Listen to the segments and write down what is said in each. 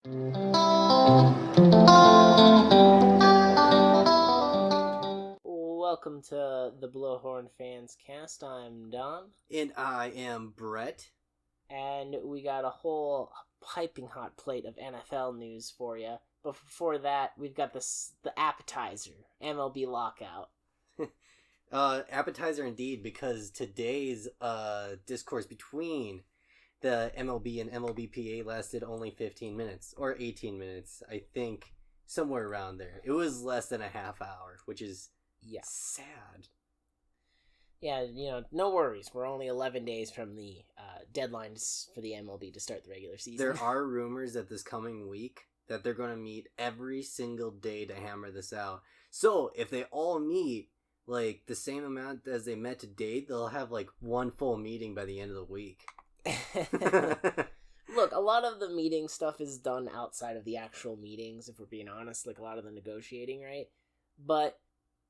Welcome to the Blowhorn Fans Cast. I'm Dom. And I am Brett. And we got a whole piping hot plate of NFL news for you. But before that, we've got the appetizer, MLB Lockout. Appetizer indeed, because today's discourse between the MLB and MLBPA lasted only 15 minutes, or 18 minutes, I think, somewhere around there. It was less than a half hour, which is sad. Yeah, no worries. We're only 11 days from the deadline for the MLB to start the regular season. There are rumors that this coming week that they're going to meet every single day to hammer this out. So, if they all meet like the same amount as they met today, they'll have like one full meeting by the end of the week. Look, a lot of the meeting stuff is done outside of the actual meetings, if we're being honest, like a lot of the negotiating, right? But,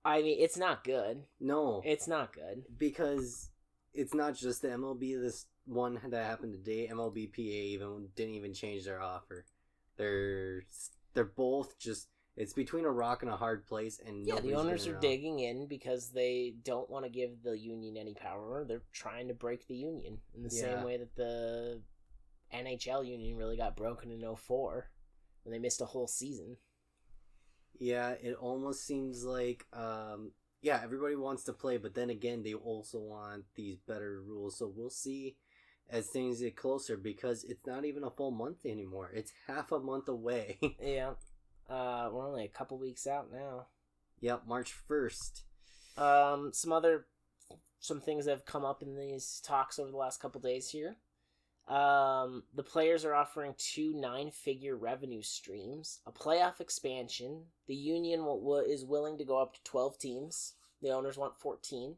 I mean, it's not good. No. It's not good. Because it's not just the MLB, this one that happened today, MLBPA didn't even change their offer. They're both just, it's between a rock and a hard place, and the owners are digging in because they don't want to give the union any power. They're trying to break the union in the same way that the NHL union really got broken in 2004 when they missed a whole season. Yeah, it almost seems like, everybody wants to play, but then again, they also want these better rules. So we'll see as things get closer, because it's not even a full month anymore. It's half a month away. Yeah. We're only a couple weeks out now. Yep, March 1st. Some things that have come up in these talks over the last couple days here. The players are offering 2 9-figure revenue streams, a playoff expansion. The union is willing to go up to 12 teams. The owners want 14.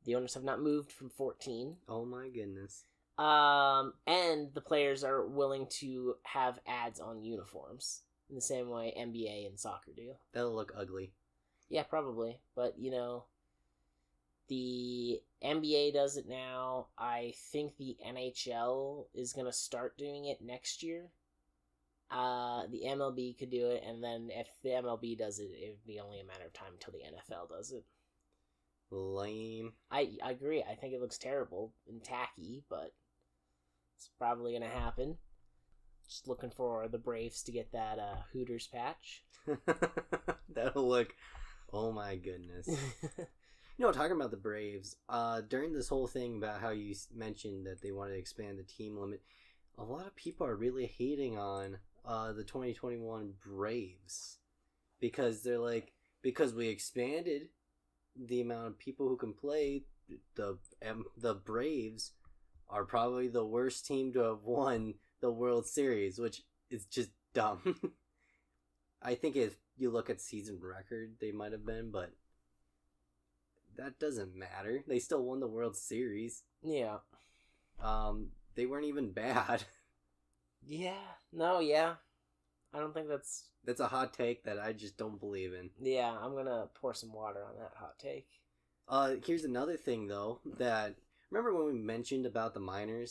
The owners have not moved from 14. Oh my goodness. And the players are willing to have ads on uniforms in the same way NBA and soccer do. That'll look ugly. Yeah, probably. But, the NBA does it now. I think the NHL is going to start doing it next year. The MLB could do it, and then if the MLB does it, it would be only a matter of time until the NFL does it. Lame. I agree. I think it looks terrible and tacky, but it's probably going to happen. Just looking for the Braves to get that Hooters patch. That'll look... Oh my goodness. Talking about the Braves, during this whole thing about how you mentioned that they wanted to expand the team limit, a lot of people are really hating on the 2021 Braves. Because they're like, because we expanded the amount of people who can play, the Braves are probably the worst team to have won the World Series, which is just dumb. I think if you look at season record, they might have been, but that doesn't matter. They still won the World Series. Yeah. They weren't even bad. Yeah. No, yeah. I don't think that's... That's a hot take that I just don't believe in. Yeah, I'm gonna pour some water on that hot take. Here's another thing, though, that... Remember when we mentioned about the minor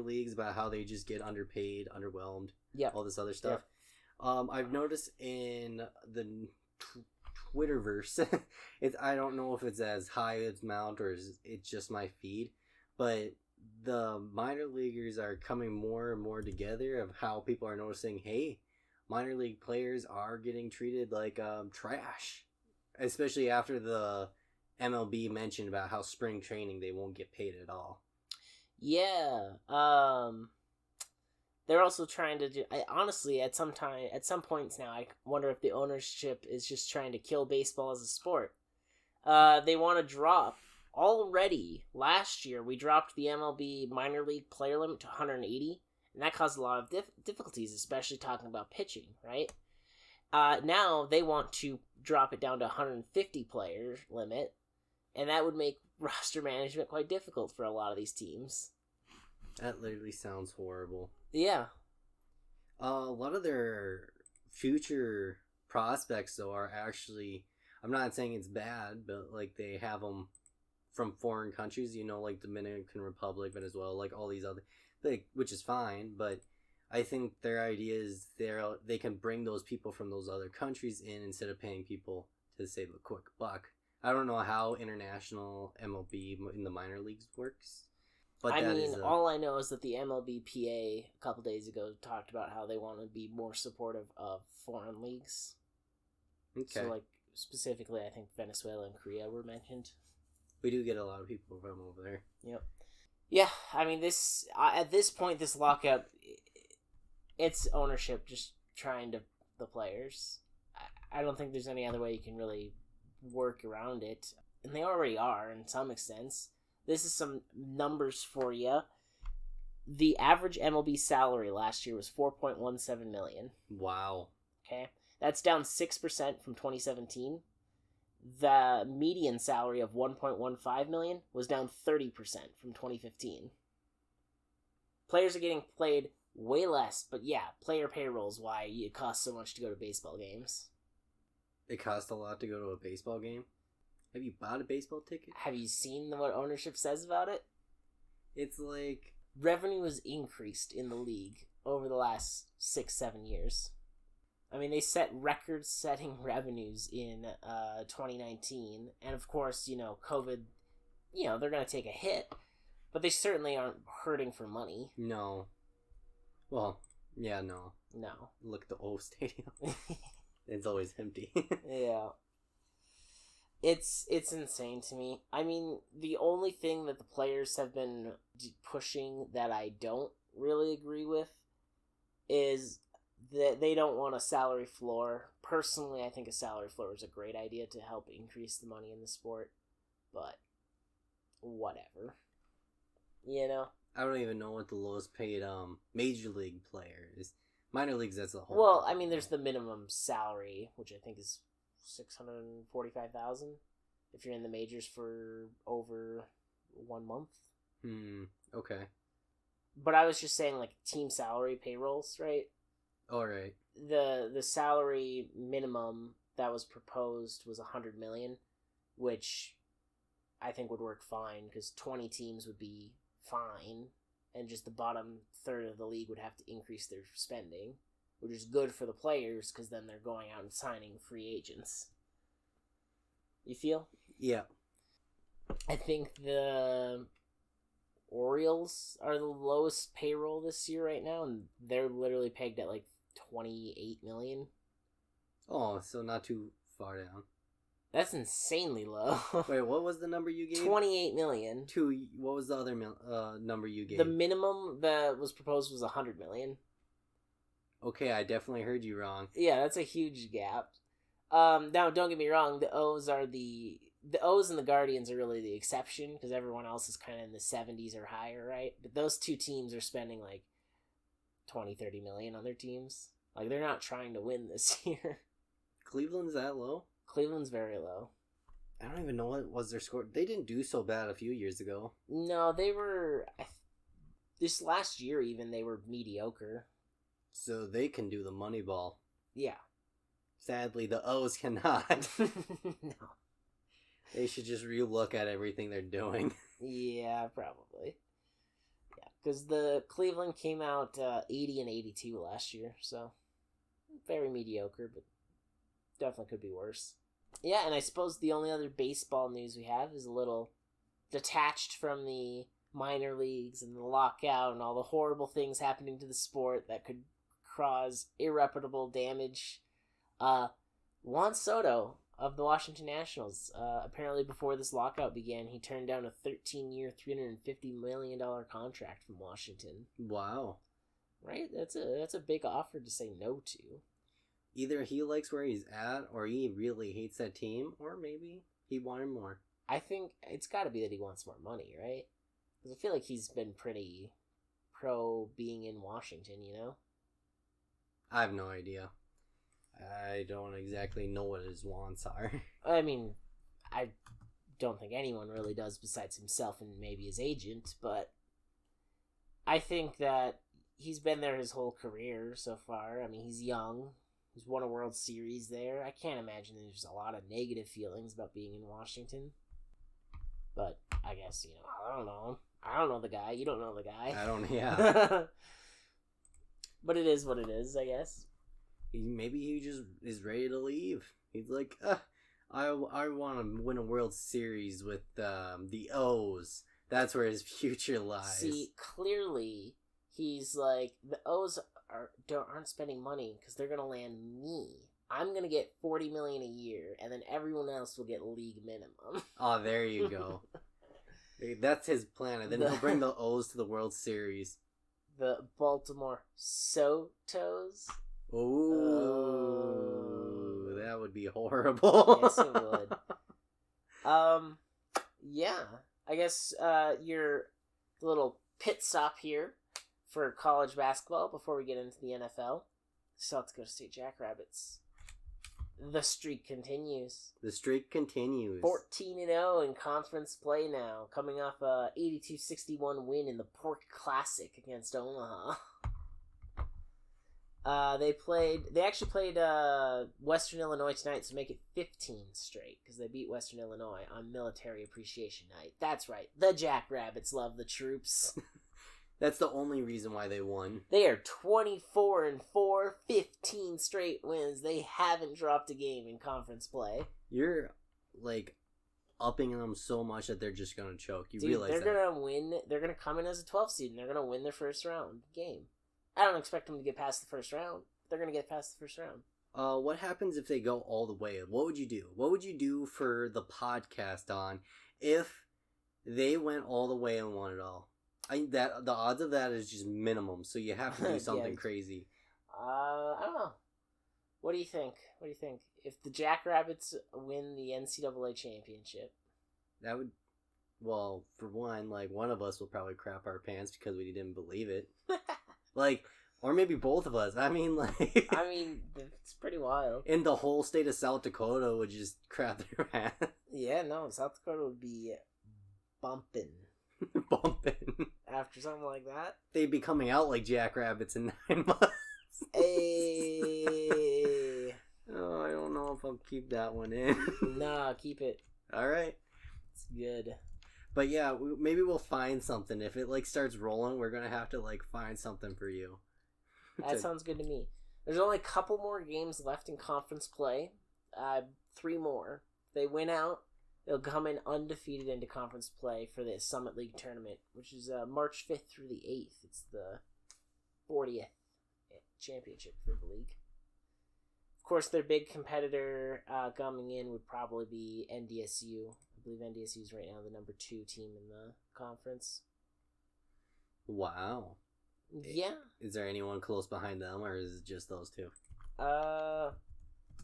leagues, about how they just get underpaid, underwhelmed, all this other stuff? Yep. I've noticed in the Twitterverse, I don't know if it's as high as Mount or it's just my feed, but the minor leaguers are coming more and more together of how people are noticing, hey, minor league players are getting treated like trash, especially after the MLB mentioned about how spring training they won't get paid at all. Yeah. They're also trying to do... honestly, at some points now, I wonder if the ownership is just trying to kill baseball as a sport. They want to drop... Already, last year, we dropped the MLB minor league player limit to 180, and that caused a lot of difficulties, especially talking about pitching, right? Now, they want to drop it down to 150 player limit, and that would make roster management quite difficult for a lot of these teams. That literally sounds horrible. Yeah. A lot of their future prospects, though, are actually... I'm not saying it's bad, but, like, they have them from foreign countries, like Dominican Republic, Venezuela, like all these other... which is fine, but I think their idea is they can bring those people from those other countries in instead of paying people to save a quick buck. I don't know how international MLB in the minor leagues works. But all I know is that the MLBPA a couple days ago talked about how they want to be more supportive of foreign leagues. Okay. So, like, specifically, I think Venezuela and Korea were mentioned. We do get a lot of people from over there. Yep. Yeah, I mean, at this point, this lockout, it's ownership just trying to the players. I don't think there's any other way you can really work around it. And they already are, in some extents. This is some numbers for you. The average MLB salary last year was $4.17 million. Wow. Okay. That's down 6% from 2017. The median salary of $1.15 million was down 30% from 2015. Players are getting paid way less, but yeah, player payroll is why it costs so much to go to baseball games. It costs a lot to go to a baseball game? Have you bought a baseball ticket? Have you seen what ownership says about it? It's like... revenue has increased in the league over the last 6-7 years. I mean, they set record-setting revenues in 2019. And, of course, COVID, they're going to take a hit. But they certainly aren't hurting for money. No. Well, yeah, no. No. Look at the O Stadium. It's always empty. Yeah. It's insane to me. I mean, the only thing that the players have been pushing that I don't really agree with is that they don't want a salary floor. Personally, I think a salary floor is a great idea to help increase the money in the sport, but whatever. I don't even know what the lowest paid major league player is. Minor leagues, that's the whole. Well, I mean, there's the minimum salary, which I think is $645,000 if you're in the majors for over 1 month. Okay. But I was just saying, like, team salary payrolls, right? All right. The salary minimum that was proposed was $100 million, which I think would work fine because 20 teams would be fine, and just the bottom third of the league would have to increase their spending, which is good for the players because then they're going out and signing free agents. You feel? Yeah. I think the Orioles are the lowest payroll this year right now, and they're literally pegged at like $28 million. Oh, so not too far down. That's insanely low. Wait, what was the number you gave? $28 million. What was the other number you gave? The minimum that was proposed was $100 million. Okay, I definitely heard you wrong. Yeah, that's a huge gap. Now, don't get me wrong. The O's and the Guardians are really the exception because everyone else is kind of in the 70s or higher, right? But those two teams are spending like $20-30 million on their teams. Like, they're not trying to win this year. Cleveland's that low? Cleveland's very low. I don't even know what was their score. They didn't do so bad a few years ago. No, they were... this last year, even, they were mediocre. So they can do the money ball. Yeah. Sadly, the O's cannot. No. They should just relook at everything they're doing. Yeah, probably. Yeah, because the Cleveland came out 80 and 82 last year, so very mediocre, but definitely could be worse. Yeah, and I suppose the only other baseball news we have is a little detached from the minor leagues and the lockout and all the horrible things happening to the sport that could cause irreparable damage. Juan Soto of the Washington Nationals, apparently before this lockout began, he turned down a 13-year, $350 million contract from Washington. Wow. Right? That's a big offer to say no to. Either he likes where he's at, or he really hates that team, or maybe he wanted more. I think it's got to be that he wants more money, right? Because I feel like he's been pretty pro being in Washington, you know? I have no idea. I don't exactly know what his wants are. I mean, I don't think anyone really does besides himself and maybe his agent, but I think that he's been there his whole career so far. I mean, he's young. He's won a World Series there. I can't imagine there's a lot of negative feelings about being in Washington. But I guess, I don't know. I don't know the guy. You don't know the guy. I don't, yeah. But it is what it is, I guess. Maybe he just is ready to leave. He's like, I want to win a World Series with the O's. That's where his future lies. See, clearly, he's like, the O's aren't spending money because they're going to land me. I'm going to get $40 million a year, and then everyone else will get league minimum. Oh, there you go. That's his plan, and then he'll bring the O's to the World Series. The Baltimore Sotos. Ooh, that would be horrible. Yes, it would. Yeah. I guess your little pit stop here for college basketball before we get into the NFL. South Dakota State Jackrabbits. The streak continues. 14-0 in conference play now, coming off a 82-61 win in the Pork Classic against Omaha. They actually played Western Illinois tonight, so make it 15 straight, because they beat Western Illinois on Military Appreciation Night. That's right, the Jackrabbits love the troops. That's the only reason why they won. They are 24-4, 15 straight wins. They haven't dropped a game in conference play. You're, like, upping them so much that they're just going to choke. You realize they're that. going to win. They're going to come in as a 12 seed, and they're going to win their first round game. I don't expect them to get past the first round. They're going to get past the first round. What happens if they go all the way? What would you do? What would you do for the podcast on if they went all the way and won it all? The odds of that is just minimum, so you have to do something crazy. I don't know. What do you think? If the Jackrabbits win the NCAA championship? That would, well, for one, like, one of us will probably crap our pants because we didn't believe it. Like, or maybe both of us. I mean, it's pretty wild. And the whole state of South Dakota would just crap their pants. Yeah, no, South Dakota would be bumping. After something like that, they'd be coming out like Jackrabbits in 9 months. Hey. Oh, I don't know if I'll keep that one in. Nah, keep it. All right, it's good. But yeah, maybe we'll find something. If it like starts rolling, we're gonna have to like find something for you. That sounds good to me. There's only a couple more games left in conference play. 3 more. If they win out, they'll come in undefeated into conference play for the Summit League tournament, which is March 5th through the 8th. It's the 40th championship for the league. Of course, their big competitor coming in would probably be NDSU. I believe NDSU is right now the number 2 team in the conference. Wow. Yeah. Is there anyone close behind them, or is it just those 2?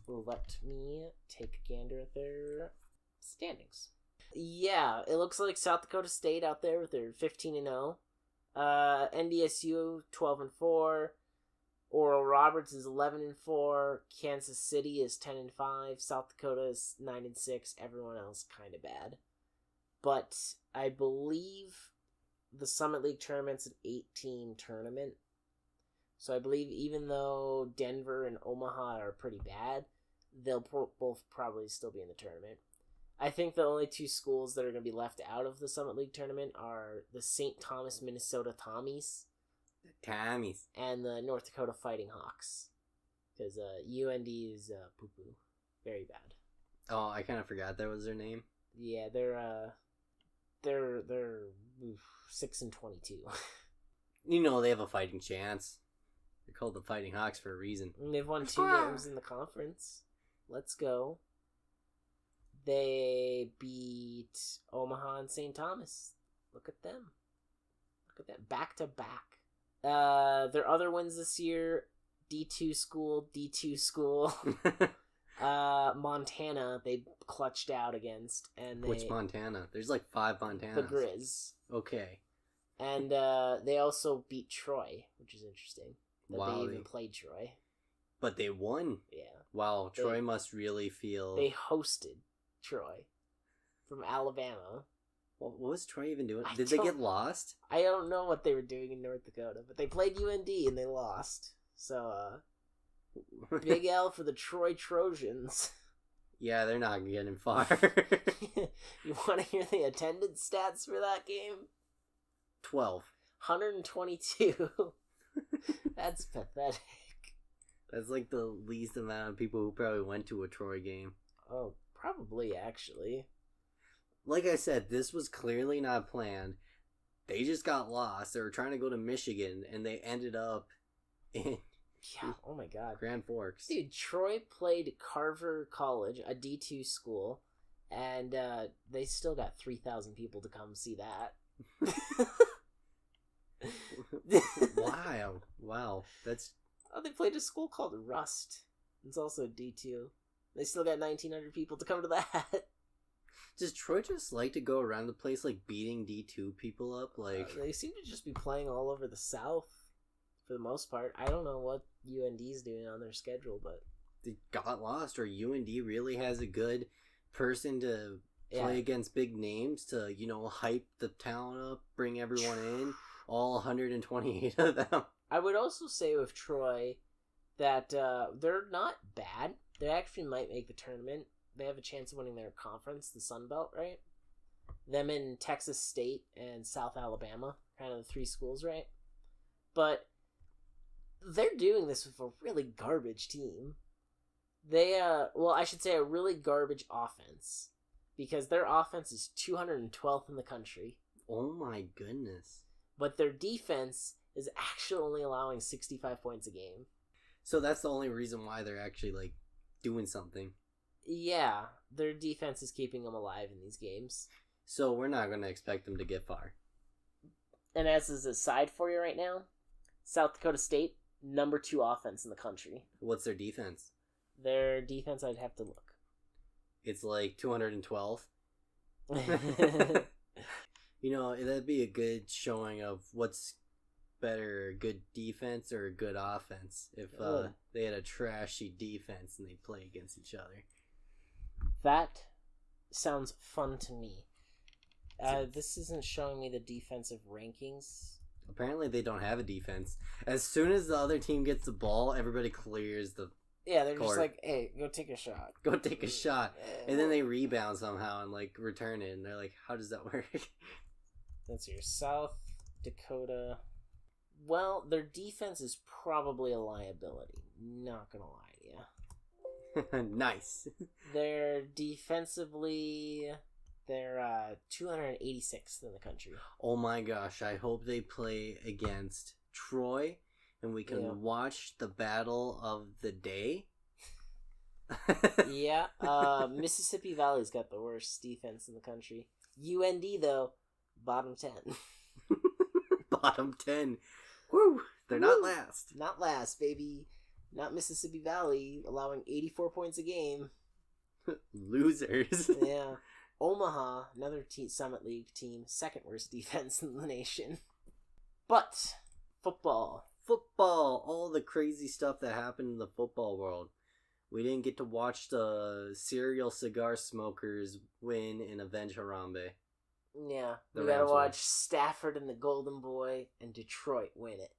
Let me take a gander at their standings. Yeah, it looks like South Dakota State out there with their 15-0. NDSU 12-4. Oral Roberts is 11-4. Kansas City is 10-5. South Dakota is 9-6. Everyone else kind of bad. But I believe the Summit League tournament's an 8-team tournament. So I believe even though Denver and Omaha are pretty bad, they'll both probably still be in the tournament. I think the only 2 schools that are going to be left out of the Summit League tournament are the St. Thomas, Minnesota Tommies. And the North Dakota Fighting Hawks. Because UND is poo-poo. Very bad. Oh, I kind of forgot that was their name. Yeah, they're 6-22. You know they have a fighting chance. They're called the Fighting Hawks for a reason. And they've won 2 games in the conference. Let's go. They beat Omaha and St. Thomas. Look at them. Back to back. Their other wins this year, D2 school. Montana, they clutched out against. Which Montana? There's like 5 Montanas. The Grizz. Okay. And they also beat Troy, which is interesting. They even played Troy. But they won. Yeah. Wow, Troy must really feel... They hosted Troy from Alabama. What was Troy even doing? Did they get lost? I don't know what they were doing in North Dakota, but they played UND and they lost. So, big L for the Troy Trojans. Yeah, they're not getting far. You want to hear the attendance stats for that game? 12. 122. That's pathetic. That's like the least amount of people who probably went to a Troy game. Oh, probably, actually. Like I said, this was clearly not planned. They just got lost. They were trying to go to Michigan, and they ended up in Oh my god. Grand Forks. Dude, Troy played Carver College, a D2 school, and they still got 3,000 people to come see that. Wow. That's... Oh, they played a school called Rust. It's also D2. They still got 1,900 people to come to that. Does Troy just like to go around the place, like, beating D2 people up? Like, They seem to just be playing all over the South, for the most part. I don't know what UND's doing on their schedule, but... they got lost, or UND really has a good person to play against big names to, hype the town up, bring everyone in, all 128 of them. I would also say with Troy that they're not bad. They actually might make the tournament. They have a chance of winning their conference, the Sun Belt, right? Them in Texas State and South Alabama, kind of the three schools, right? But they're doing this with a really garbage team. They, I should say a really garbage offense. Because their offense is 212th in the country. Oh my goodness. But their defense is actually only allowing 65 points a game. So that's the only reason why they're actually, like, doing something. Yeah, their defense is keeping them alive in these games. So we're not going to expect them to get far. And as a side for you right now, South Dakota State, number 2 offense in the country. What's their defense? Their defense, I'd have to look. It's like 212. That'd be a good showing of what's better, a good defense or a good offense. If they had a trashy defense and they play against each other. That sounds fun to me. This isn't showing me the defensive rankings. Apparently they don't have a defense. As soon as the other team gets the ball, everybody clears the they're court. Just like, hey, go take a shot. Go take a shot. And then they rebound somehow and, like, return it. And they're like, how does that work? That's your South Dakota. Well, their defense is probably a liability. Not gonna lie to you. Nice. They're defensively... They're 286th in the country. Oh my gosh, I hope they play against Troy and we can watch the battle of the day. Yeah, Mississippi Valley's got the worst defense in the country. UND, though, bottom 10. Bottom 10. Woo! They're not last. Not last, baby. Not Mississippi Valley, allowing 84 points a game. Losers. Yeah. Omaha, another Summit League team, second worst defense in the nation. But, football, all the crazy stuff that happened in the football world. We didn't get to watch the serial cigar smokers win and avenge Harambe. Yeah, we gotta watch Stafford and the Golden Boy and Detroit win it.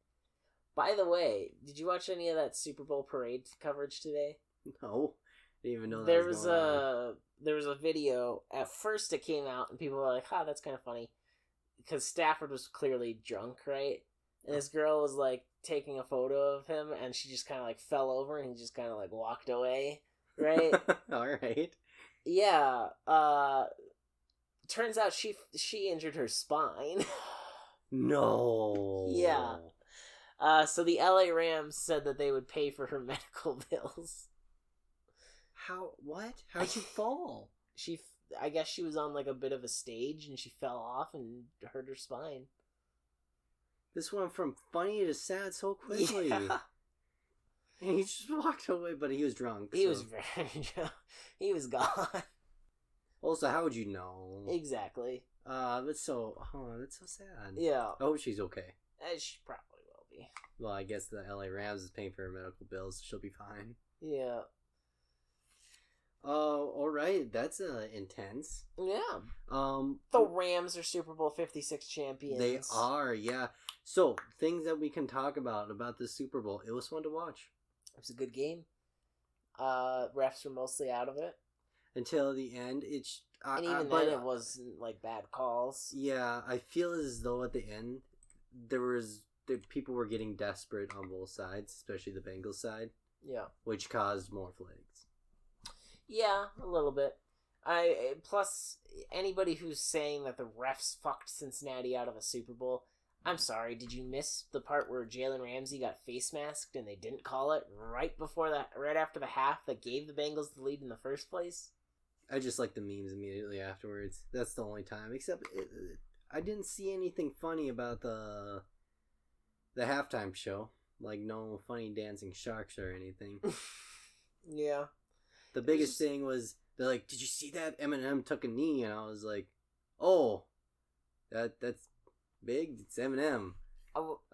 By the way, did you watch any of that Super Bowl parade coverage today? No. Didn't even know that there was a video. At first it came out and people were like, that's kind of funny. Because Stafford was clearly drunk, right? And this girl was like taking a photo of him and she just kind of like fell over and he just kind of like walked away, right? Alright. Yeah, turns out she injured her spine. No. Yeah. So the LA Rams said that they would pay for her medical bills. What? How'd she fall? I guess she was on like a bit of a stage and she fell off and hurt her spine. This went from funny to sad so quickly. Yeah. And he just walked away, but he was drunk. He was very drunk. He was gone. Also, how would you know? Exactly. That's so sad. Yeah. I hope she's okay. She probably will be. Well, I guess the LA Rams is paying for her medical bills. So she'll be fine. Yeah. Oh, alright. That's intense. Yeah. The Rams are Super Bowl 56 champions. They are, yeah. So, things that we can talk about the Super Bowl. It was fun to watch. It was a good game. Refs were mostly out of it. Until the end. And even then it wasn't like bad calls. Yeah, I feel as though at the end there was the people were getting desperate on both sides, especially the Bengals side. Yeah. Which caused more flags. Yeah, a little bit. Plus, anybody who's saying that the refs fucked Cincinnati out of a Super Bowl, I'm sorry, did you miss the part where Jalen Ramsey got face masked and they didn't call it right after the half that gave the Bengals the lead in the first place? I just like the memes immediately afterwards. That's the only time. Except I didn't see anything funny about the halftime show. Like no funny dancing sharks or anything. Yeah. The biggest thing was they're like, "Did you see that? Eminem took a knee," and I was like, "Oh, that's big. It's Eminem."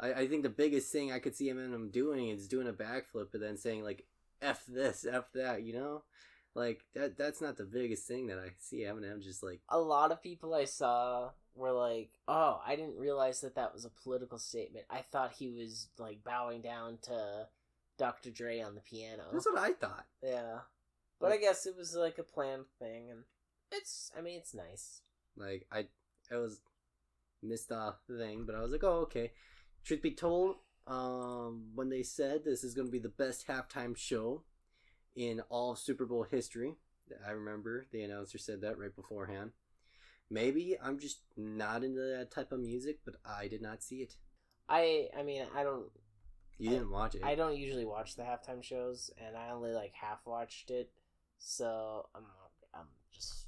I think the biggest thing I could see Eminem doing is doing a backflip, but then saying like, "F this, F that," you know, like that's not the biggest thing that I see Eminem just like. A lot of people I saw were like, "Oh, I didn't realize that was a political statement. I thought he was like bowing down to Dr. Dre on the piano." That's what I thought. Yeah. But I guess it was like a planned thing, and it's nice. Like I was missed the thing, but I was like, oh, okay. Truth be told, when they said this is going to be the best halftime show in all of Super Bowl history, I remember the announcer said that right beforehand. Maybe I'm just not into that type of music, but I did not see it. I mean, I don't. You didn't watch it. I don't usually watch the halftime shows, and I only like half watched it. So I'm just,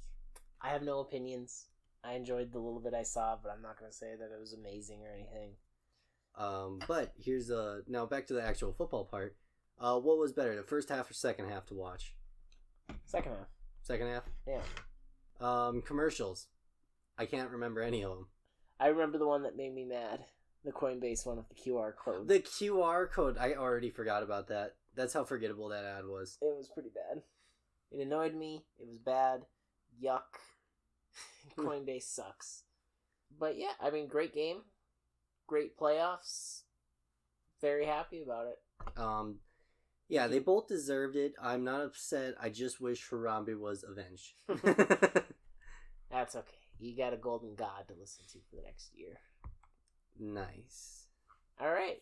I have no opinions. I enjoyed the little bit I saw, but I'm not going to say that it was amazing or anything. But here's now back to the actual football part. What was better, the first half or second half to watch? Second half. Second half? Yeah. Commercials. I can't remember any of them. I remember the one that made me mad. The Coinbase one with the QR code. The QR code. I already forgot about that. That's how forgettable that ad was. It was pretty bad. It annoyed me. It was bad. Yuck. Coinbase sucks. But yeah, I mean, great game. Great playoffs. Very happy about it. Yeah, they both deserved it. I'm not upset. I just wish Harambe was avenged. That's okay. You got a golden god to listen to for the next year. Nice. All right.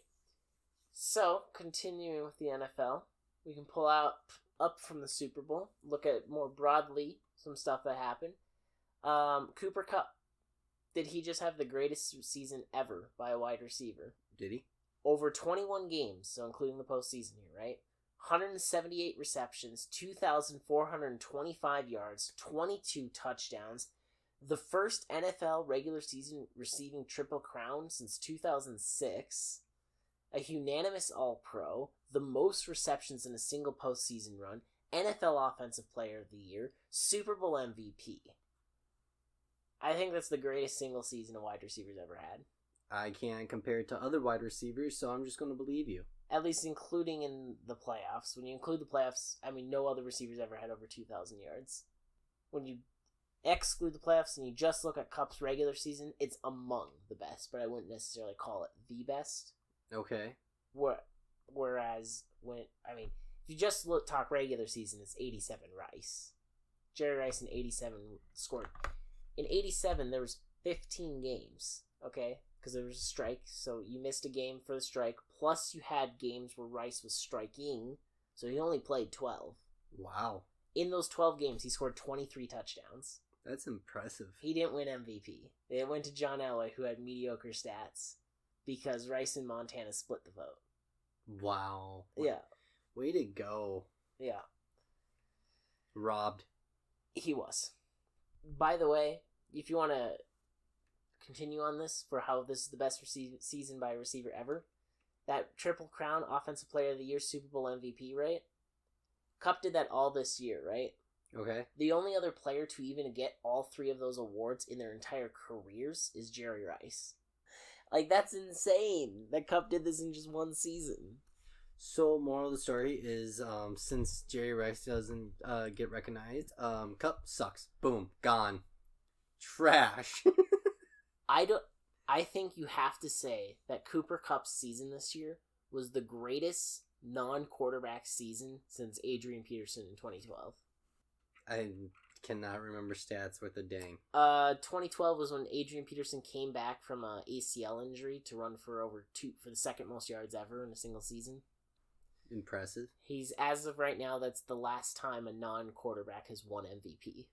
So, continuing with the NFL, we can pull out up from the Super Bowl, look at more broadly some stuff that happened. Cooper Kupp. Did he just have the greatest season ever by a wide receiver? Did he? Over 21 games, so including the postseason here, right? 178 receptions, 2,425 yards, 22 touchdowns. The first NFL regular season receiving Triple Crown since 2006. A unanimous All-Pro. The most receptions in a single postseason run. NFL Offensive Player of the Year. Super Bowl MVP. I think that's the greatest single season a wide receiver's ever had. I can't compare it to other wide receivers, so I'm just going to believe you. At least including in the playoffs. When you include the playoffs, I mean, no other receivers ever had over 2,000 yards. When you exclude the playoffs and you just look at Kupp's regular season, it's among the best, but I wouldn't necessarily call it the best. Okay. Whereas, if you just talk regular season, it's 87 Rice. Jerry Rice in 87 scored. In 87, there was 15 games, okay? Because there was a strike, so you missed a game for the strike. Plus, you had games where Rice was striking, so he only played 12. Wow. In those 12 games, he scored 23 touchdowns. That's impressive. He didn't win MVP. It went to John Elway, who had mediocre stats, because Rice and Montana split the vote. Wow. Yeah. Way to go. Yeah. Robbed. He was. By the way, if you want to continue on this for how this is the best season by a receiver ever, that Triple Crown Offensive Player of the Year, Super Bowl MVP, right? Kupp did that all this year, right? Okay. The only other player to even get all three of those awards in their entire careers is Jerry Rice. Like, that's insane that Kupp did this in just one season. So, moral of the story is, since Jerry Rice doesn't get recognized, Kupp sucks. Boom. Gone. Trash. I think you have to say that Cooper Kupp's season this year was the greatest non-quarterback season since Adrian Peterson in 2012. cannot remember stats worth a dang. 2012 was when Adrian Peterson came back from a ACL injury to run for the second most yards ever in a single season. Impressive. He's, as of right now, that's the last time a non-quarterback has won MVP.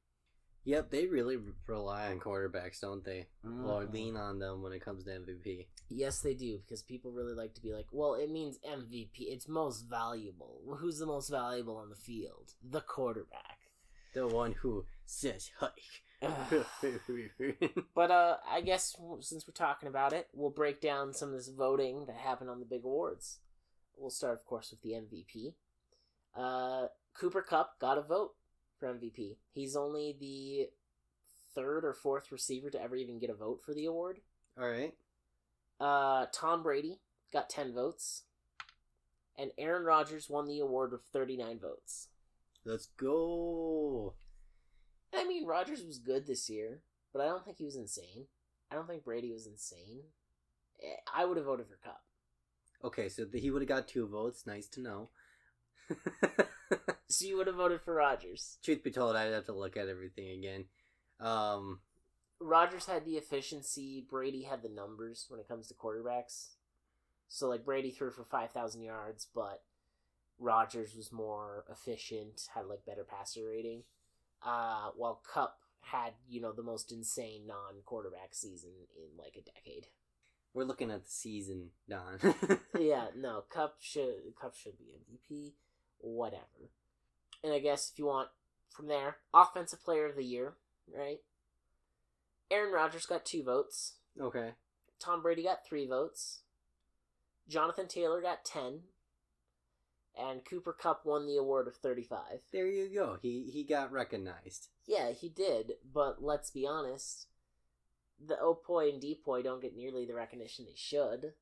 Yep, they really rely on quarterbacks, don't they? Mm-hmm. Or lean on them when it comes to MVP. Yes, they do, because people really like to be like, well, it means MVP. It's most valuable. Well, who's the most valuable on the field? The quarterback. The one who says hike. But I guess since we're talking about it, we'll break down some of this voting that happened on the big awards. We'll start, of course, with the MVP. Cooper Kupp got a vote for MVP. He's only the third or fourth receiver to ever even get a vote for the award. All right. Tom Brady got 10 votes. And Aaron Rodgers won the award with 39 votes. Let's go. I mean, Rodgers was good this year, but I don't think he was insane. I don't think Brady was insane. I would have voted for Kupp. Okay, so he would have got 2 votes. Nice to know. So you would have voted for Rodgers. Truth be told, I'd have to look at everything again. Rodgers had the efficiency. Brady had the numbers when it comes to quarterbacks. So, like, Brady threw for 5,000 yards, but Rodgers was more efficient, had, like, better passer rating. While Kupp had, the most insane non-quarterback season in, like, a decade. We're looking at the season, Don. Yeah, no, Kupp should be MVP. Whatever. And I guess if you want, from there, Offensive Player of the Year, right? Aaron Rodgers got 2 votes. Okay. Tom Brady got 3 votes. Jonathan Taylor got 10. And Cooper Kupp won the award of 35. There you go. He got recognized. Yeah, he did. But let's be honest, the Opoi and Depoy don't get nearly the recognition they should.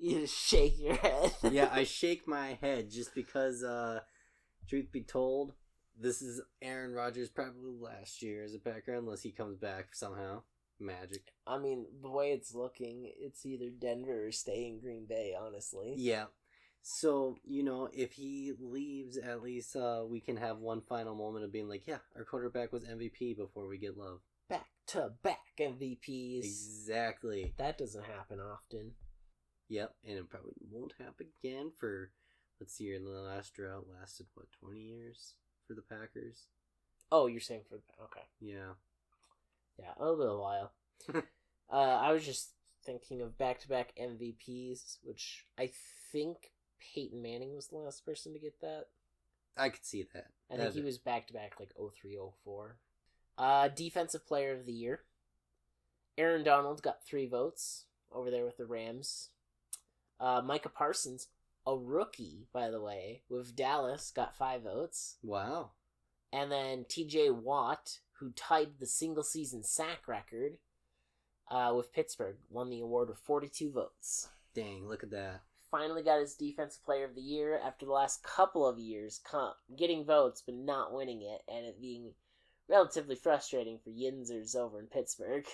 You just shake your head. Yeah, I shake my head just because, truth be told, this is Aaron Rodgers' probably last year as a Packer, unless he comes back somehow. Magic. I mean, the way it's looking, it's either Denver or stay in Green Bay, honestly. Yeah. So, if he leaves, at least we can have one final moment of being like, yeah, our quarterback was MVP before we get love. Back-to-back MVPs. Exactly. That doesn't happen often. Yep, and it probably won't happen again for, let's see here, the last drought lasted, 20 years for the Packers? Oh, you're saying okay. Yeah. Yeah, a little bit of a while. I was just thinking of back-to-back MVPs, which I think Peyton Manning was the last person to get that. I could see that. I think he was back-to-back, like, 03, 04. Defensive Player of the Year. Aaron Donald got 3 votes over there with the Rams. Micah Parsons, a rookie, by the way, with Dallas, got 5 votes. Wow. And then TJ Watt, who tied the single-season sack record with Pittsburgh, won the award with 42 votes. Dang, look at that. Finally got his Defensive Player of the Year after the last couple of years getting votes but not winning it, and it being relatively frustrating for Yinzers over in Pittsburgh.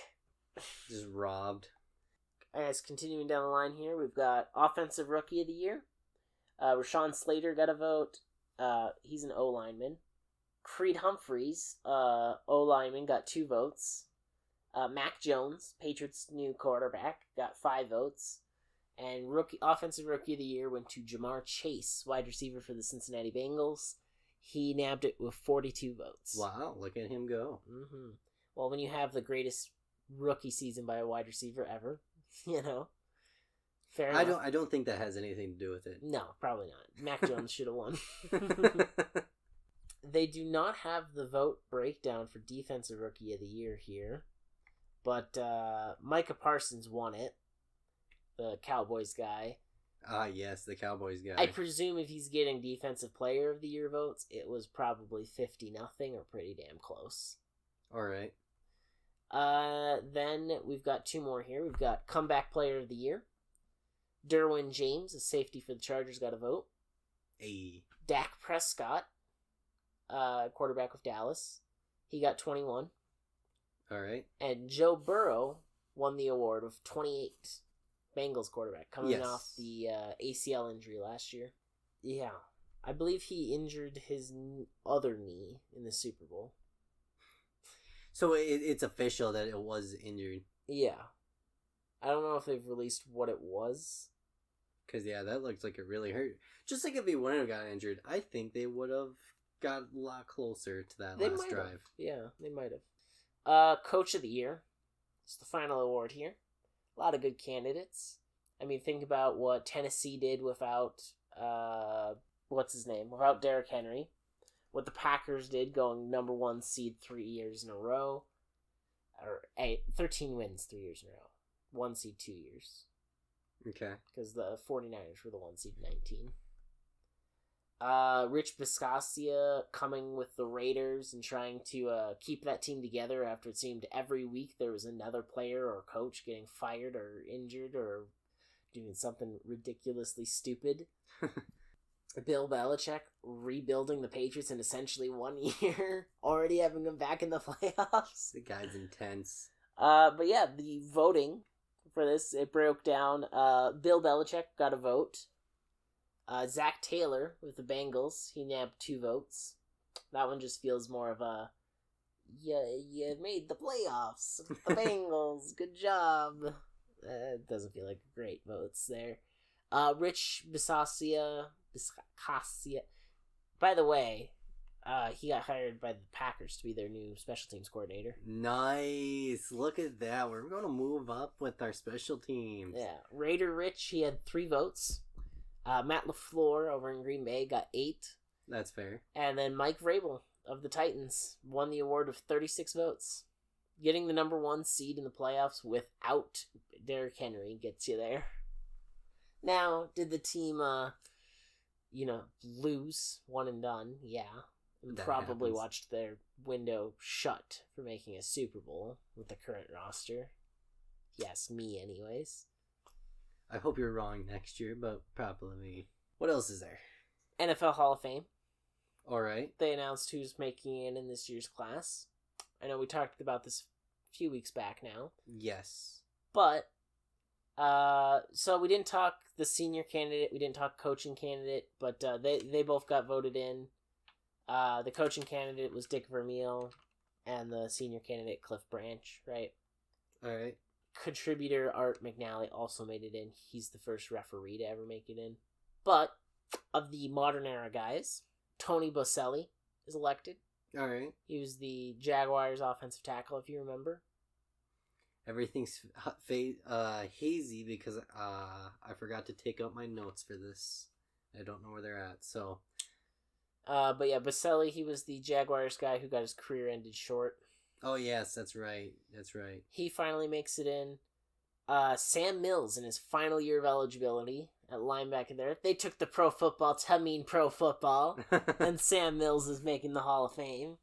Just robbed. As continuing down the line here, we've got Offensive Rookie of the Year. Rashawn Slater got a vote. He's an O-lineman. Creed Humphreys, O-lineman, got 2 votes. Mac Jones, Patriots' new quarterback, got 5 votes. And Offensive Rookie of the Year went to Jamar Chase, wide receiver for the Cincinnati Bengals. He nabbed it with 42 votes. Wow, look at him go. Mm-hmm. Well, when you have the greatest rookie season by a wide receiver ever, fair enough. I don't think that has anything to do with it. No, probably not. Mac Jones should have won. They do not have the vote breakdown for Defensive Rookie of the Year here, but Micah Parsons won it, the Cowboys guy. Ah, yes, the Cowboys guy. I presume if he's getting Defensive Player of the Year votes, it was probably 50-0 or pretty damn close. All right. Then we've got 2 more here. We've got Comeback Player of the Year. Derwin James, a safety for the Chargers, got a vote. Hey. Dak Prescott, quarterback with Dallas, he got 21. All right. And Joe Burrow won the award with 28. Bengals quarterback, coming off the ACL injury last year. Yeah. I believe he injured his other knee in the Super Bowl. So it's official that it was injured. Yeah. I don't know if they've released what it was. Because, yeah, that looks like it really hurt. Just like if he wouldn't have got injured, I think they would have got a lot closer to that last drive. Yeah, they might have. Coach of the Year. It's the final award here. A lot of good candidates. I mean, think about what Tennessee did without, without Derrick Henry. What the Packers did going number 1 seed 3 years in a row. Or 13 wins 3 years in a row. 1 seed 2 years. Okay. Because the 49ers were the 1 seed 19. Rich Bisaccia coming with the Raiders and trying to keep that team together after it seemed every week there was another player or coach getting fired or injured or doing something ridiculously stupid. Bill Belichick rebuilding the Patriots in essentially 1 year, already having them back in the playoffs. The guy's intense. But yeah, the voting for this, it broke down. Bill Belichick got a vote. Zach Taylor with the Bengals, he nabbed 2 votes. That one just feels more of a, you made the playoffs with the Bengals, good job. It doesn't feel like great votes there. Rich Bisaccia. By the way, he got hired by the Packers to be their new special teams coordinator. Nice. Look at that. We're going to move up with our special teams. Yeah. Raider Rich, he had 3 votes. Matt LaFleur over in Green Bay got 8. That's fair. And then Mike Vrabel of the Titans won the award with 36 votes. Getting the number 1 seed in the playoffs without Derrick Henry gets you there. Now, did the team, lose one and done? Yeah. And That probably happens. watched their window shut for making a Super Bowl with the current roster. Yes, me anyways. I hope you're wrong next year, but probably. What else is there? NFL Hall of Fame. All right. They announced who's making it in this year's class. I know we talked about this a few weeks back now. Yes. But, so we didn't talk the senior candidate, we didn't talk coaching candidate, but they both got voted in. The coaching candidate was Dick Vermeil, and the senior candidate Cliff Branch, right? All right. Contributor Art McNally also made it in. He's the first referee to ever make it in. But, of the modern era guys, Tony Boselli is elected. All right. He was the Jaguars offensive tackle, if you remember. Everything's hazy because I forgot to take out my notes for this. I don't know where they're at, so. But yeah, Boselli, he was the Jaguars guy who got his career ended short. Oh, yes, that's right. That's right. He finally makes it in. Sam Mills in his final year of eligibility at linebacker there. They took the pro football to mean pro football. And Sam Mills is making the Hall of Fame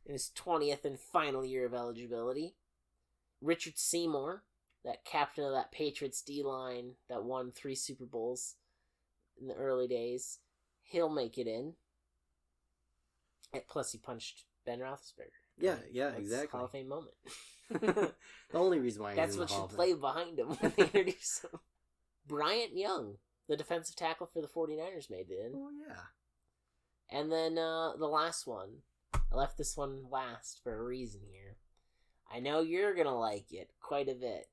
in his 20th and final year of eligibility. Richard Seymour, that captain of that Patriots D-line that won 3 Super Bowls in the early days, he'll make it in. Plus, he punched Ben Roethlisberger. Yeah, That's exactly. Hall of Fame moment. The only reason why That's he's in what the Hall should of play behind him when they introduce him. Bryant Young, the defensive tackle for the 49ers, made it in. Oh, yeah. And then the last one. I left this one last for a reason here. I know you're going to like it quite a bit.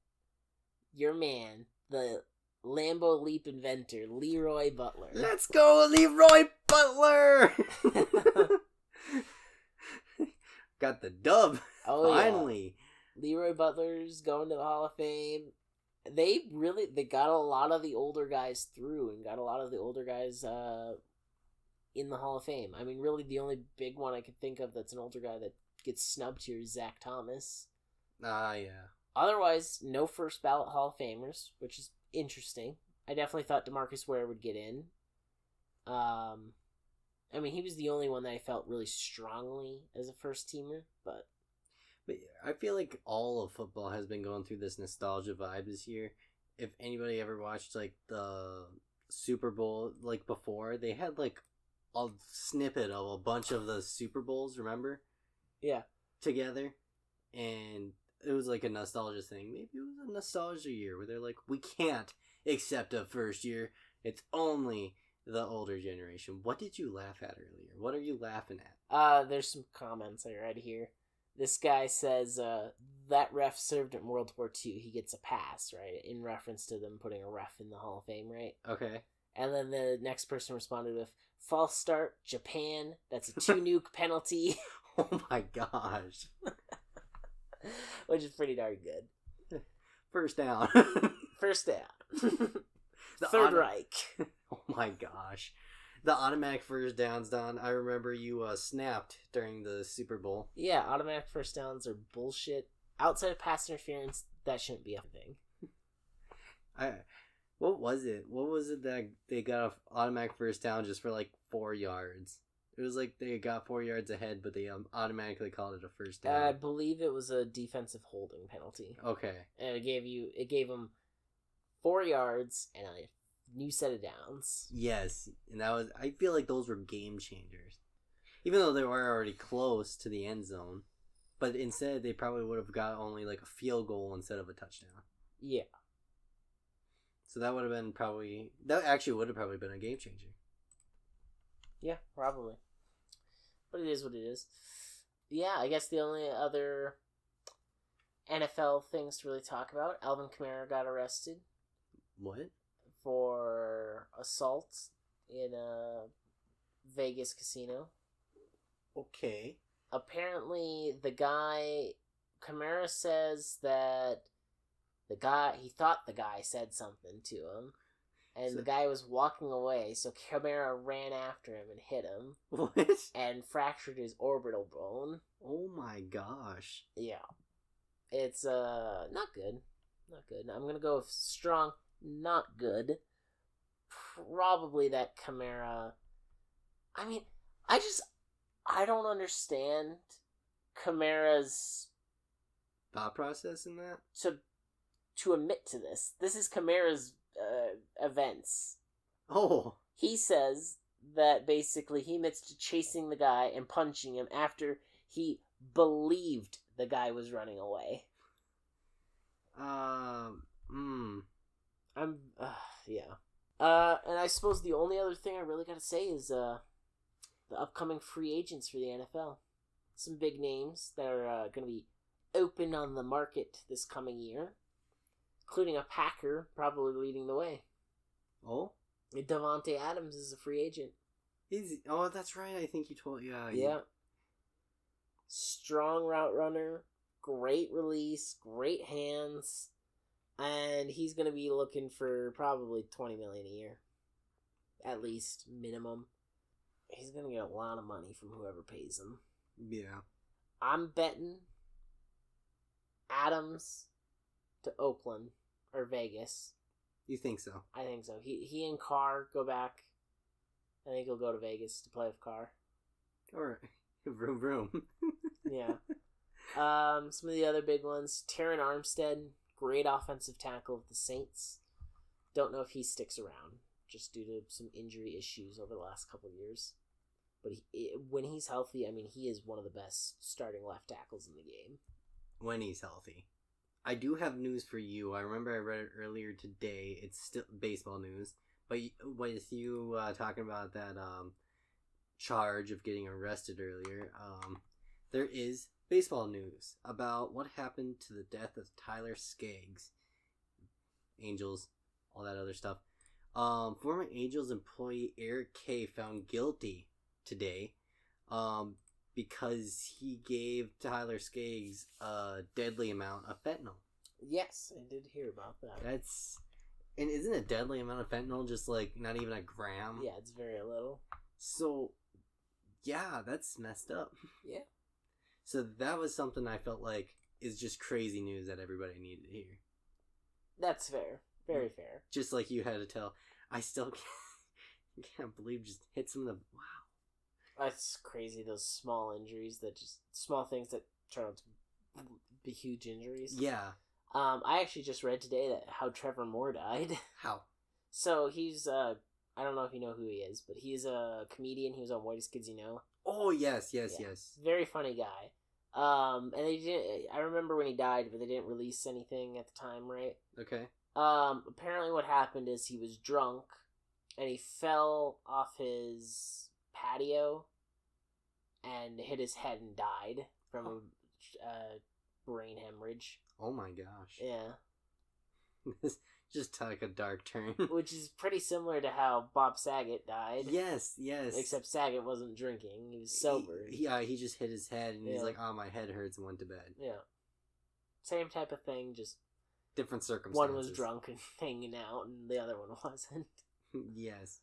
Your man, the Lambeau Leap inventor, Leroy Butler. Let's go, Leroy Butler! Got the dub. Oh, Finally. Yeah. Leroy Butler's going to the Hall of Fame. They got a lot of the older guys through and got a lot of the older guys in the Hall of Fame. I mean, really the only big one I could think of that's an older guy that gets snubbed here is Zach Thomas. Ah, yeah. Otherwise, no first ballot Hall of Famers, which is interesting. I definitely thought DeMarcus Ware would get in. I mean, he was the only one that I felt really strongly as a first teamer, but I feel like all of football has been going through this nostalgia vibe this year. If anybody ever watched, like, the Super Bowl, like, before, they had, like, a snippet of a bunch of the Super Bowls, remember? Yeah. Together. And it was, like, a nostalgia thing. Maybe it was a nostalgia year where they're like, we can't accept a first year. It's only the older generation. What did you laugh at earlier? What are you laughing at? There's some comments I read here. This guy says, that ref served in World War II. He gets a pass, right? In reference to them putting a ref in the Hall of Fame, right? Okay. And then the next person responded with, false start, Japan. That's a 2-nuke penalty. Oh my gosh. Which is pretty darn good. First down. First down. Third Reich. Oh my gosh. The automatic first downs, Don. I remember you snapped during the Super Bowl. Yeah, automatic first downs are bullshit. Outside of pass interference, that shouldn't be a thing. What was it? What was it that they got an automatic first down just for like 4 yards? It was like they got 4 yards ahead, but they automatically called it a first down. I believe it was a defensive holding penalty. Okay. And it gave them 4 yards and a new set of downs. Yes, and I feel like those were game changers. Even though they were already close to the end zone. But instead, they probably would have got only like a field goal instead of a touchdown. Yeah. So that would have been that actually would have probably been a game changer. Yeah, probably. But it is what it is. Yeah, I guess the only other NFL things to really talk about, Alvin Kamara got arrested. What? For assault in a Vegas casino. Okay. Apparently, Kamara says that he thought the guy said something to him, and the guy was walking away, so Kamara ran after him and hit him. What? And fractured his orbital bone. Oh my gosh. Yeah. It's, not good. Not good. I'm gonna go with strong, not good. Probably that Kamara... I mean, I don't understand Kamara's... thought process in that? To admit to this. This is Kamara's events. Oh. He says that basically he admits to chasing the guy and punching him after he believed the guy was running away. Yeah. And I suppose the only other thing I really gotta say is the upcoming free agents for the NFL. Some big names that are gonna be open on the market this coming year, including a Packer probably leading the way. Oh? Davante Adams is a free agent. Oh, that's right. I think you told... Yeah. Strong route runner, great release, great hands, and he's going to be looking for probably $20 million a year. At least, minimum. He's going to get a lot of money from whoever pays him. Yeah. I'm betting Adams to Oakland or Vegas. You think so? I think so. He and Carr go back. I think he'll go to Vegas to play with Carr. Alright. Vroom vroom. Yeah. Some of the other big ones. Terran Armstead, great offensive tackle of the Saints. Don't know if he sticks around, just due to some injury issues over the last couple of years. But when he's healthy, I mean, he is one of the best starting left tackles in the game. When he's healthy. I do have news for you. I remember I read it earlier today. It's still baseball news. But with you talking about that charge of getting arrested earlier, there is baseball news about what happened to the death of Tyler Skaggs. Angels, all that other stuff. Former Angels employee Eric Kay found guilty today because he gave Tyler Skaggs a deadly amount of fentanyl. Yes, I did hear about that. And isn't a deadly amount of fentanyl just like not even a gram? Yeah, it's very little. So, yeah, that's messed up. Yeah. So that was something I felt like is just crazy news that everybody needed to hear. That's fair. Very fair. Just like you had to tell. I still can't believe just hit some of the... Wow. That's crazy, those small injuries small things that turn out to be huge injuries. Yeah. I actually just read today how Trevor Moore died. How? So he's, I don't know if you know who he is, but he's a comedian. He was on Whitest Kids You Know. Oh, yes. Very funny guy. And they didn't, I remember when he died, but they didn't release anything at the time, right? Okay. Apparently what happened is he was drunk, and he fell off his patio and hit his head and died from a brain hemorrhage. Oh my gosh. Yeah. This just took a dark turn. Which is pretty similar to how Bob Saget died. Yes. Except Saget wasn't drinking. He was sober. He just hit his head and he's like, oh, my head hurts, and went to bed. Yeah. Same type of thing, just different circumstances. One was drunk and hanging out, and the other one wasn't. Yes.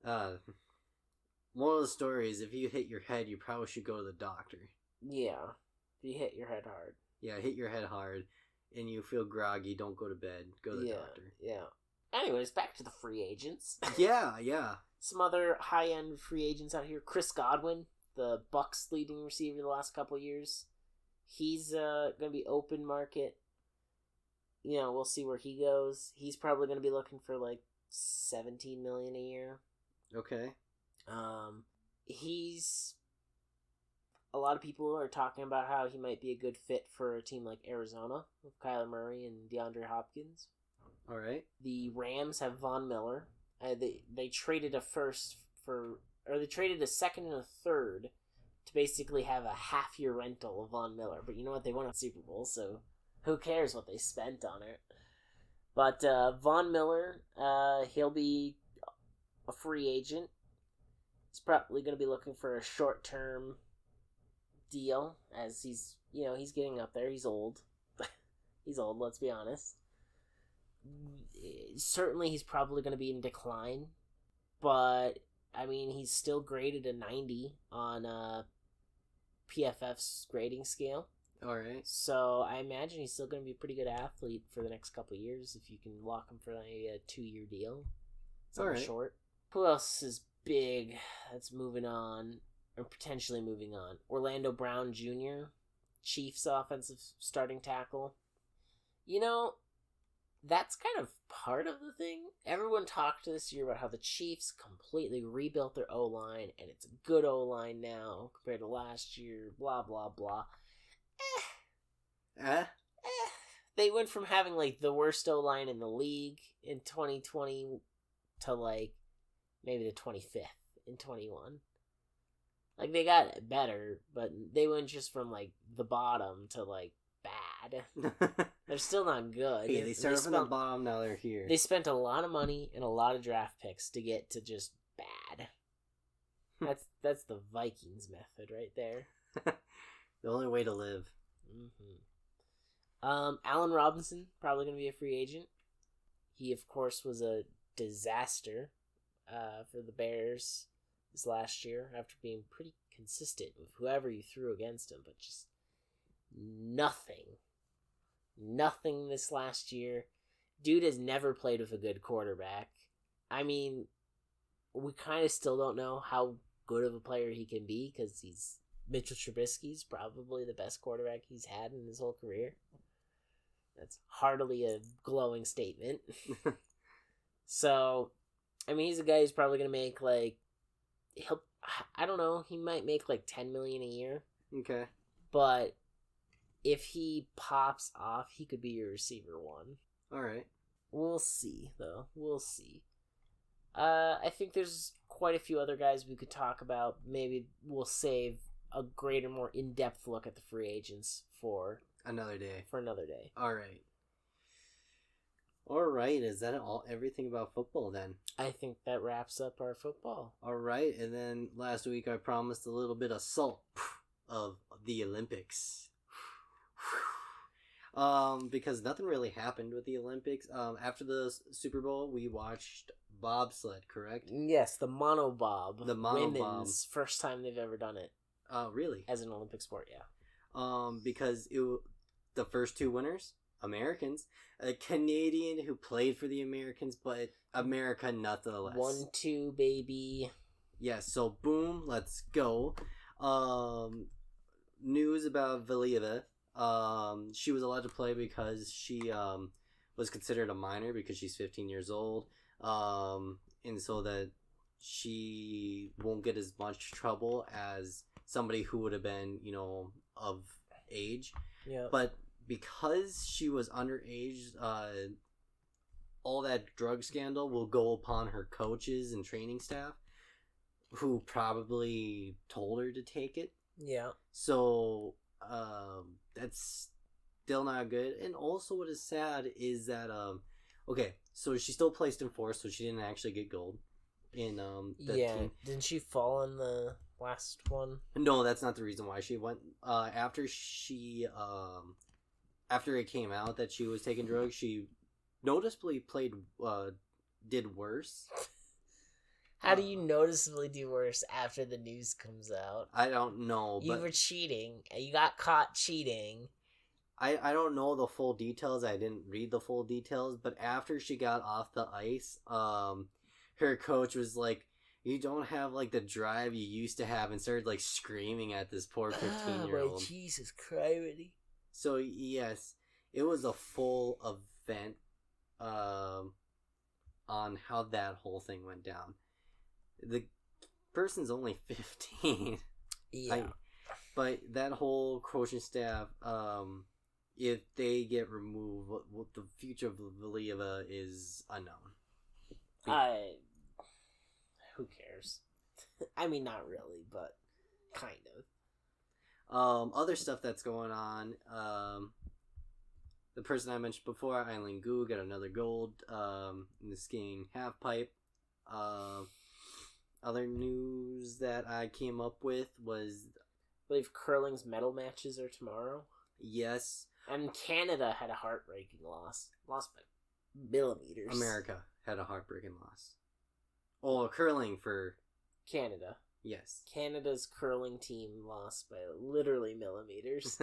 One of the stories, if you hit your head, you probably should go to the doctor. Yeah. If you hit your head hard. Yeah, hit your head hard, and you feel groggy, don't go to bed. Go to the doctor. Yeah. Anyways, back to the free agents. Yeah. Some other high-end free agents out here. Chris Godwin, the Bucks leading receiver the last couple of years. He's going to be open market. You know, we'll see where he goes. He's probably going to be looking for like $17 million a year. Okay. He's... A lot of people are talking about how he might be a good fit for a team like Arizona with Kyler Murray and DeAndre Hopkins. All right. The Rams have Von Miller. They traded they traded a second and a third to basically have a half-year rental of Von Miller. But you know what? They won a Super Bowl, so who cares what they spent on it? But Von Miller, he'll be a free agent. He's probably going to be looking for a short-term deal, as he's getting up there. He's old. He's old, let's be honest. Certainly he's probably going to be in decline, but I mean, he's still graded a 90 on PFF's grading scale. All right. So I imagine he's still going to be a pretty good athlete for the next couple of years if you can lock him for maybe a 2-year deal. Something short. Who else is big that's moving on? Or potentially moving on. Orlando Brown Jr., Chiefs offensive starting tackle. You know, that's kind of part of the thing. Everyone talked this year about how the Chiefs completely rebuilt their O-line, and it's a good O-line now compared to last year, blah, blah, blah. They went from having, like, the worst O-line in the league in 2020 to, like, maybe the 25th in 21. Like, they got better, but they went just from, like, the bottom to, like, bad. They're still not good. Hey, they started from the bottom, now they're here. They spent a lot of money and a lot of draft picks to get to just bad. That's the Vikings method right there. The only way to live. Mm-hmm. Allen Robinson, probably going to be a free agent. He, of course, was a disaster for the Bears this last year after being pretty consistent with whoever you threw against him, but just nothing this last year. Dude has never played with a good quarterback. I mean, we kind of still don't know how good of a player he can be because Mitchell Trubisky's probably the best quarterback he's had in his whole career. That's hardly a glowing statement. So, I mean, he's a guy who's probably going to make like I don't know, he might make like $10 million a year. Okay. But if he pops off, he could be your receiver one. All right. We'll see, though. We'll see. I think there's quite a few other guys we could talk about. Maybe we'll save a greater, more in-depth look at the free agents for another day. All right. All right, is that everything about football then? I think that wraps up our football. All right, and then last week I promised a little bit of salt of the Olympics. Because nothing really happened with the Olympics. After the Super Bowl, we watched bobsled, correct? Yes, the monobob. The monobob. Women's first time they've ever done it. Really? As an Olympic sport, yeah. Because the first two winners, Americans, a Canadian who played for the Americans, but America nonetheless. 1-2, baby. Yeah, so boom, let's go. News about Valieva. She was allowed to play because she was considered a minor because she's 15 years old. And so that she won't get as much trouble as somebody who would have been, of age. Yeah. But because she was underage, all that drug scandal will go upon her coaches and training staff, who probably told her to take it. Yeah. So that's still not good. And also, what is sad is that okay, so she still placed in fourth, so she didn't actually get gold in the team. Didn't she fall in the last one? No, that's not the reason why she went. After it came out that she was taking drugs, she noticeably did worse. How do you noticeably do worse after the news comes out? I don't know. You were cheating. You got caught cheating. I don't know the full details. I didn't read the full details. But after she got off the ice, her coach was like, "You don't have like the drive you used to have," and started like screaming at this poor 15-year-old. My Jesus Christ! So yes, it was a full event on how that whole thing went down. The person's only 15. Yeah. But that whole coaching staff, if they get removed, what the future of Valieva is unknown. Who cares? I mean, not really, but kind of. Other stuff that's going on, the person I mentioned before, Eileen Gu, got another gold in the skiing half pipe. Other news that I came up with was, I believe curling's medal matches are tomorrow. Yes. And Canada had a heartbreaking loss. Lost by millimeters. America had a heartbreaking loss. Oh, curling for Canada. Yes. Canada's curling team lost by literally millimeters.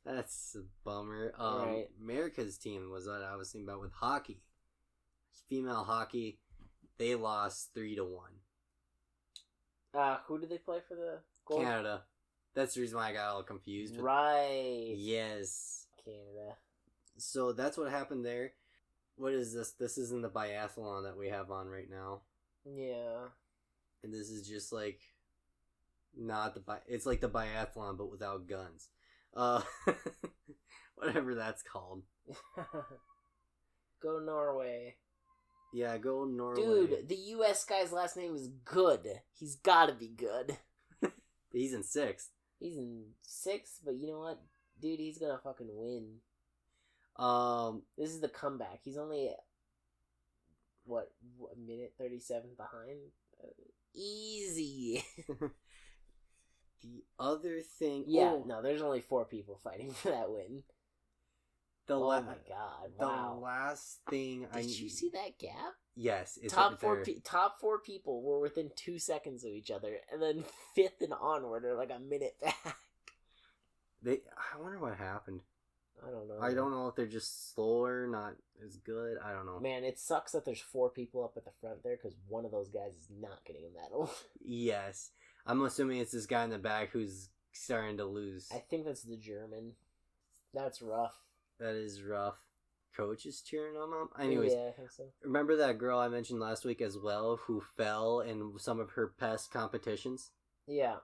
That's a bummer. Right. America's team was what I was thinking about with hockey. Female hockey, they lost 3-1. Who did they play for the gold? Canada. That's the reason why I got all confused. Right. Yes. Canada. So that's what happened there. What is this? This isn't the biathlon that we have on right now. Yeah. And this is just like not it's like the biathlon but without guns. Whatever that's called. Go Norway. Yeah, go Norway. Dude, the US guy's last name is Good. He's gotta be good. He's in 6th. He's in 6th, but you know what? Dude, he's gonna fucking win. This is the comeback. He's only, what, a minute 37 behind? Easy. The other thing... Yeah, no, there's only 4 people fighting for that win. Oh my god! Wow. The last thing Did you see that gap? Yes, it's top 4 people were within 2 seconds of each other, and then 5th and onward are like a minute back. I wonder what happened. I don't know. I don't know if they're just slower, not as good. I don't know. Man, it sucks that there's 4 people up at the front there because one of those guys is not getting a medal. Yes, I'm assuming it's this guy in the back who's starting to lose. I think that's the German. That's rough. That is rough. Coach is cheering on them. Anyways, yeah, I think so. Remember that girl I mentioned last week as well who fell in some of her past competitions? Yeah.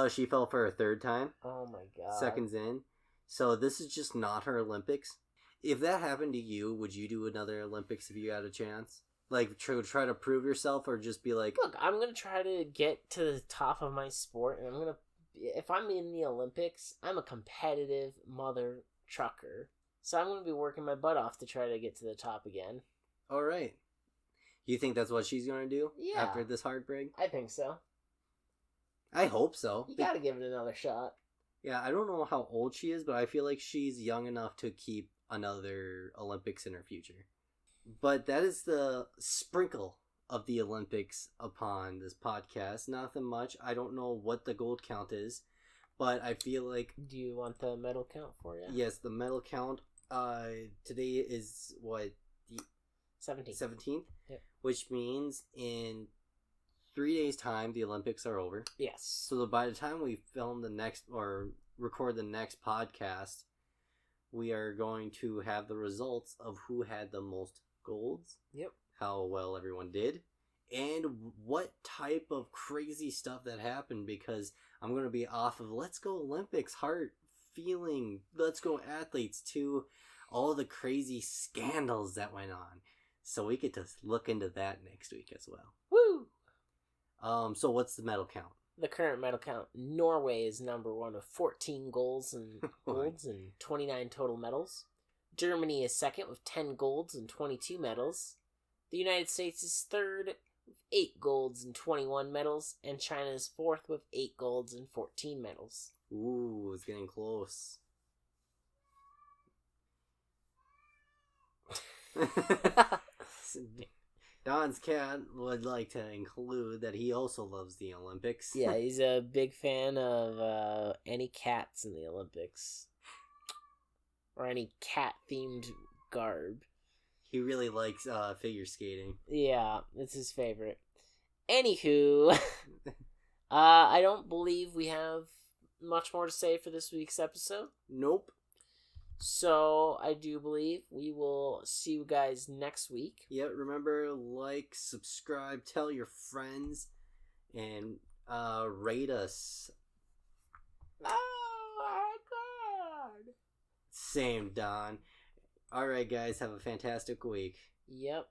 She fell for a 3rd time. Oh my god. Seconds in. So this is just not her Olympics. If that happened to you, would you do another Olympics if you had a chance? Like, try to prove yourself, or just be like... Look, I'm going to try to get to the top of my sport, and I'm going to... If I'm in the Olympics, I'm a competitive mother trucker. So I'm going to be working my butt off to try to get to the top again. All right. You think that's what she's going to do? Yeah. After this heartbreak? I think so. I hope so. You got to give it another shot. Yeah, I don't know how old she is, but I feel like she's young enough to keep another Olympics in her future. But that is the sprinkle of the Olympics upon this podcast. Nothing much. I don't know what the gold count is, but I feel like... Do you want the medal count for you? Yes, the medal count. Today is what? The 17th? Yep. Which means in 3 days' time, the Olympics are over. Yes. So by the time we film the next, or record the next podcast, we are going to have the results of who had the most golds. Yep. How well everyone did. And what type of crazy stuff that happened, because I'm going to be off of Let's Go Olympics, heart feeling, Let's Go Athletes, to all the crazy scandals that went on. So we get to look into that next week as well. Woo! So what's the medal count? The current medal count, Norway is number 1 with 14 golds and 29 total medals. Germany is second with 10 golds and 22 medals. The United States is third with 8 golds and 21 medals, and China is fourth with 8 golds and 14 medals. Ooh, it's getting close. Don's cat would like to include that he also loves the Olympics. Yeah, he's a big fan of any cats in the Olympics. Or any cat-themed garb. He really likes figure skating. Yeah, it's his favorite. Anywho, I don't believe we have much more to say for this week's episode. Nope. So, I do believe we will see you guys next week. Yeah, remember, like, subscribe, tell your friends, and rate us. Oh my god! Same, Don. Alright, guys, have a fantastic week. Yep.